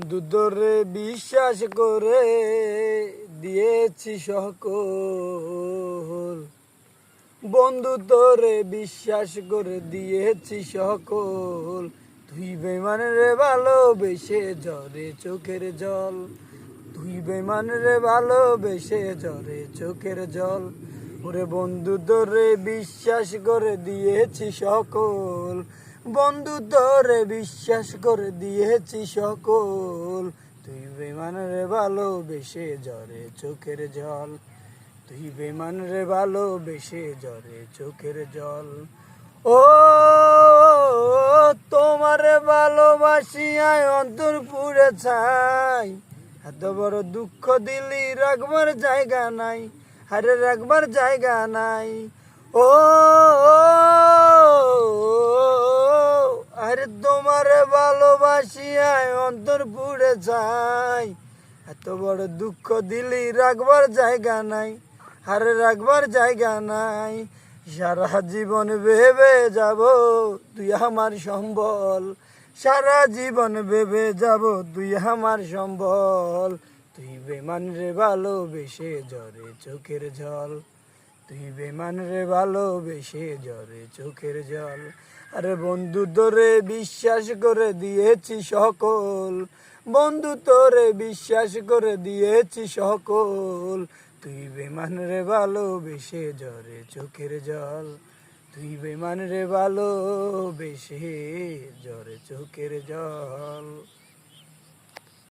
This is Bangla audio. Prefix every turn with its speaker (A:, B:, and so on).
A: বন্ধু তোরে বিশ্বাস করে দিয়েছি সকল, বন্ধু তোরে বিশ্বাস করে দিয়েছি সকল। তুই বেমান রে ভালোবেসে ঝরে চোখের জল, তুই বেমান রে ভালোবেসে ঝরে চোখের জল। ওরে বন্ধু তোরে বিশ্বাস করে দিয়েছি সকল, বন্ধু তোরে বিশ্বাস করে দিয়েছি সকল। তুই বেমান রে ভালোবেসে ঝরে চোখের জল, তুই বেমান রে ভালোবেসে ঝরে চোখের জল। ও তোমার ভালোবাসিয়ায় অন্তর পুড়ে ছাই, এত বড় দুঃখ দিলি রাখবার জায়গা নাই, আরে রাখবার জায়গা নাই। ও আরে তোমার ভালোবাসিয়ায় অন্তর পুড়ে ছাই, এত বড় দুঃখ দিলি রাখবার জায়গা নাই, আরে রাখবার জায়গা নাই। সারা জীবন ভেবে যাব তুই আমার সম্বল, সারা জীবন ভেবে যাব তুই আমার সম্বল। তুই বেমান রে ভালোবেসে ঝরে চোখের জল, তুই বেমান রে ভালোবেসে ঝরে চোখের জল। আরে বন্ধু তোরে বিশ্বাস করে দিয়েছি সকল, বন্ধু তোরে বিশ্বাস করে দিয়েছি সকল। তুই বেমান রে ভালোবেসে ঝরে চোখের জল, তুই বেমান রে ভালোবেসে ঝরে চোখের জল।